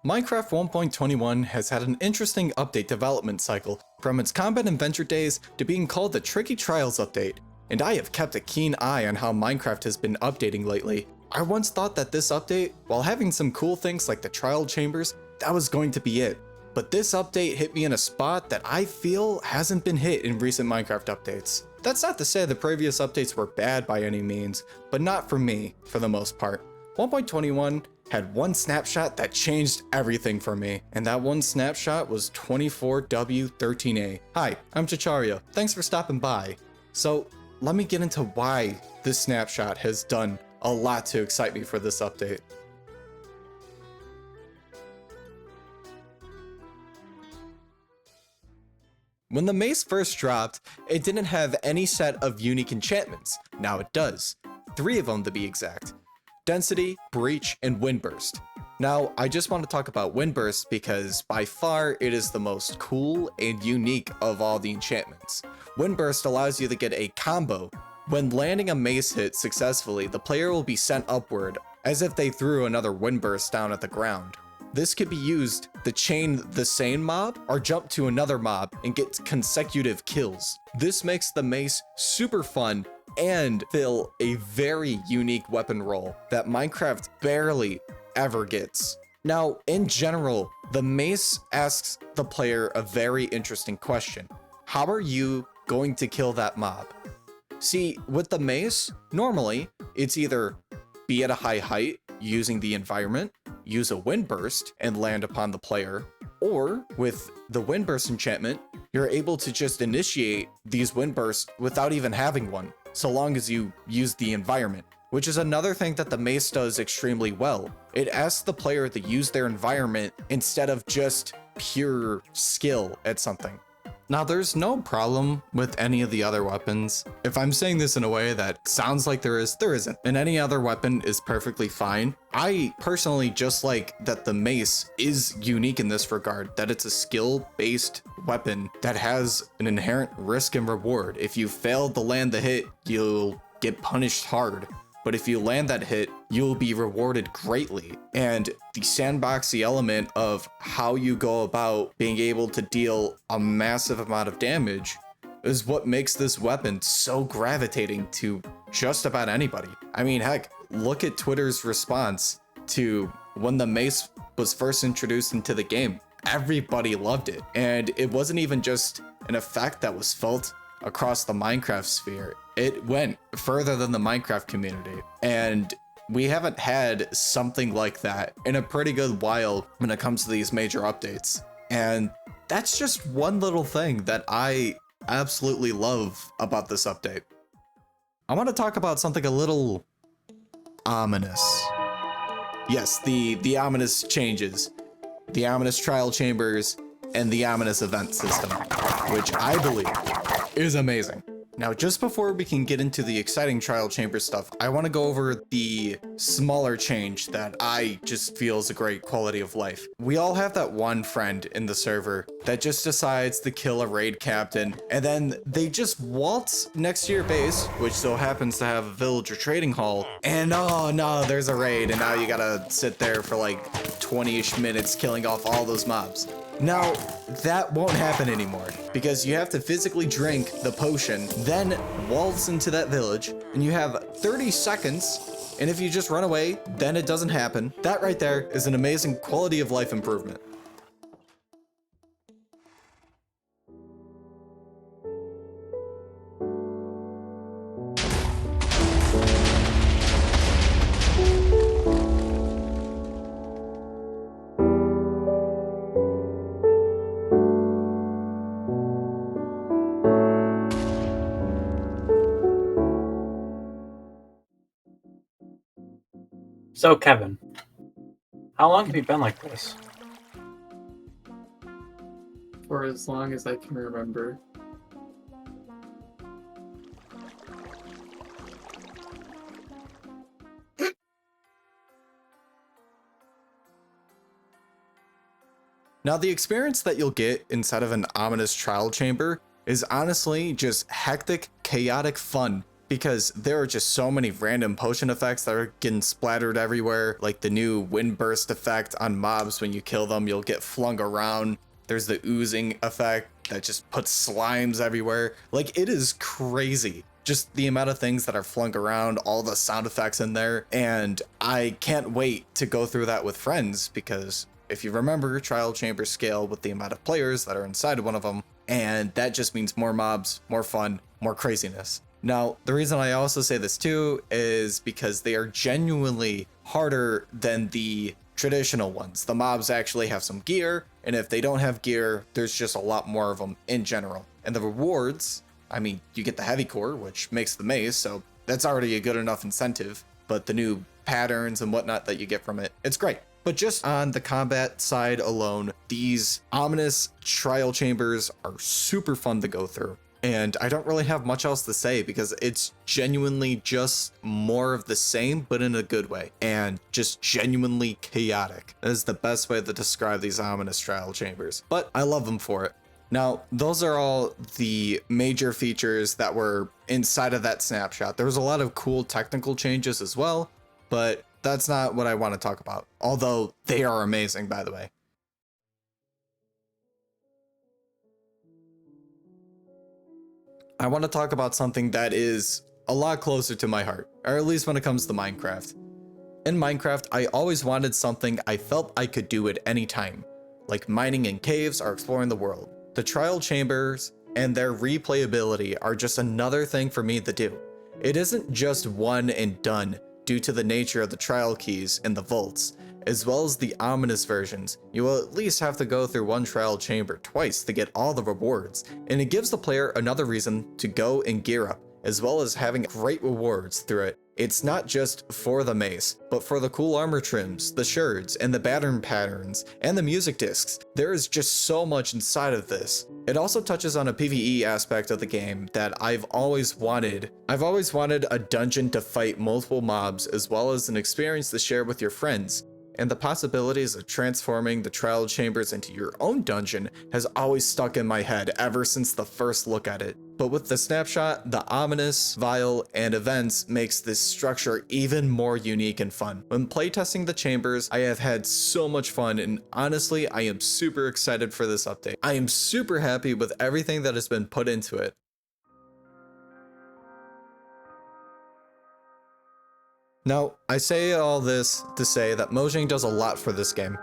Minecraft 1.21 has had an interesting update development cycle, from its combat and venture days to being called the Tricky Trials update, and I have kept a keen eye on how Minecraft has been updating lately. I once thought that this update, while having some cool things like the trial chambers, that was going to be it. But this update hit me in a spot that I feel hasn't been hit in recent Minecraft updates. That's not to say the previous updates were bad by any means, but not for me, for the most part. 1.21 had one snapshot that changed everything for me, and that one snapshot was 24W13A. Hi, I'm Chichario. Thanks for stopping by. So let me get into why this snapshot has done a lot to excite me for this update. When the Mace first dropped, it didn't have any set of unique enchantments. Now it does. 3 of them to be exact. Density, Breach, and Windburst. Now, I just want to talk about Windburst because by far it is the most cool and unique of all the enchantments. Windburst allows you to get a combo. When landing a Mace hit successfully, the player will be sent upward as if they threw another Windburst down at the ground. This could be used to chain the same mob or jump to another mob and get consecutive kills. This makes the Mace super fun and fill a very unique weapon role that Minecraft barely ever gets. Now, in general, the Mace asks the player a very interesting question. How are you going to kill that mob? See, with the Mace, normally it's either be at a high height using the environment, use a Windburst and land upon the player, or with the Windburst enchantment, you're able to just initiate these Windbursts without even having one, so long as you use the environment, which is another thing that the Mace does extremely well. It asks the player to use their environment instead of just pure skill at something. Now, there's no problem with any of the other weapons. If I'm saying this in a way that sounds like there isn't. And any other weapon is perfectly fine. I personally just like that the Mace is unique in this regard, that it's a skill-based weapon that has an inherent risk and reward. If you fail to land the hit, you'll get punished hard. But if you land that hit, you'll be rewarded greatly. And the sandboxy element of how you go about being able to deal a massive amount of damage is what makes this weapon so gravitating to just about anybody. I mean, heck, look at Twitter's response to when the Mace was first introduced into the game. Everybody loved it. And it wasn't even just an effect that was felt across the Minecraft sphere. It went further than the Minecraft community, and we haven't had something like that in a pretty good while when it comes to these major updates. And that's just one little thing that I absolutely love about this update. I want to talk about something a little ominous. Yes, the ominous changes, the ominous trial chambers, and the ominous event system, which I believe is amazing. Now, just before we can get into the exciting trial chamber stuff, I want to go over the smaller change that I just feel is a great quality of life. We all have that one friend in the server that just decides to kill a raid captain, and then they just waltz next to your base, which so happens to have a villager trading hall, and oh no, there's a raid, and now you gotta sit there for like 20-ish minutes killing off all those mobs. Now, that won't happen anymore, because you have to physically drink the potion, then waltz into that village, and you have 30 seconds, and if you just run away, then it doesn't happen. That right there is an amazing quality of life improvement. So, Kevin, how long have you been like this? For as long as I can remember. Now, the experience that you'll get inside of an ominous trial chamber is honestly just hectic, chaotic fun because there are just so many random potion effects that are getting splattered everywhere. Like the new wind burst effect on mobs, when you kill them, you'll get flung around. There's the oozing effect that just puts slimes everywhere. Like, it is crazy. Just the amount of things that are flung around, all the sound effects in there. And I can't wait to go through that with friends, because if you remember, trial chambers scale with the amount of players that are inside of one of them. And that just means more mobs, more fun, more craziness. Now, the reason I also say this too is because they are genuinely harder than the traditional ones. The mobs actually have some gear, and if they don't have gear, there's just a lot more of them in general. And the rewards, I mean, you get the heavy core, which makes the mace, so that's already a good enough incentive, but the new patterns and whatnot that you get from it, it's great. But just on the combat side alone, these ominous trial chambers are super fun to go through. And I don't really have much else to say, because it's genuinely just more of the same, but in a good way, and just genuinely chaotic. That is the best way to describe these ominous trial chambers, but I love them for it. Now, those are all the major features that were inside of that snapshot. There was a lot of cool technical changes as well, but that's not what I want to talk about, although they are amazing, by the way. I want to talk about something that is a lot closer to my heart, or at least when it comes to Minecraft. In Minecraft, I always wanted something I felt I could do at any time, like mining in caves or exploring the world. The trial chambers and their replayability are just another thing for me to do. It isn't just one and done due to the nature of the trial keys in the vaults. As well as the ominous versions, you will at least have to go through one trial chamber twice to get all the rewards, and it gives the player another reason to go and gear up, as well as having great rewards through it. It's not just for the mace, but for the cool armor trims, the sherds, and the pattern patterns, and the music discs. There is just so much inside of this. It also touches on a PvE aspect of the game that I've always wanted. I've always wanted a dungeon to fight multiple mobs, as well as an experience to share with your friends. And the possibilities of transforming the trial chambers into your own dungeon has always stuck in my head ever since the first look at it. But with the snapshot, the ominous, vial, and events makes this structure even more unique and fun. When playtesting the chambers, I have had so much fun, and honestly, I am super excited for this update. I am super happy with everything that has been put into it. Now, I say all this to say that Mojang does a lot for this game,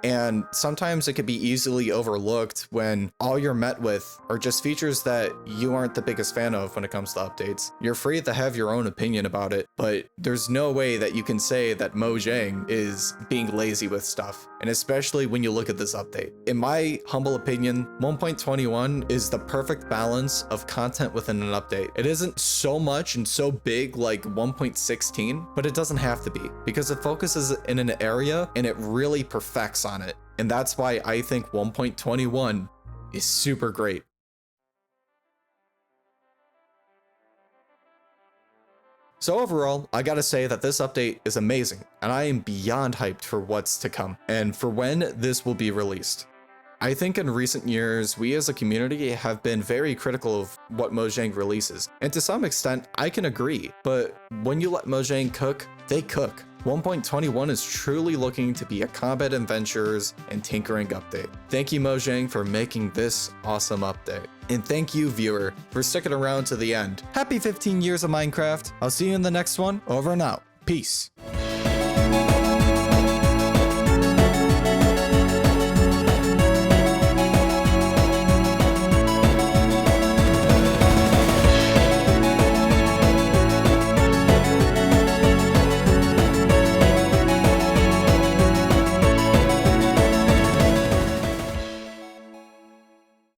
and sometimes it could be easily overlooked when all you're met with are just features that you aren't the biggest fan of when it comes to updates. You're free to have your own opinion about it, but there's no way that you can say that Mojang is being lazy with stuff, and especially when you look at this update. In my humble opinion, 1.21 is the perfect balance of content within an update. It isn't so much and so big like 1.16, but it doesn't have to be, because it focuses in an area and it really perfects on it. And that's why I think 1.21 is super great. So overall, I gotta say that this update is amazing, and I am beyond hyped for what's to come, and for when this will be released. I think in recent years, we as a community have been very critical of what Mojang releases, and to some extent, I can agree, but when you let Mojang cook, they cook. 1.21 is truly looking to be a combat adventures and tinkering update. Thank you, Mojang, for making this awesome update. And thank you, viewer, for sticking around to the end. Happy 15 years of Minecraft. I'll see you in the next one. Over and out. Peace.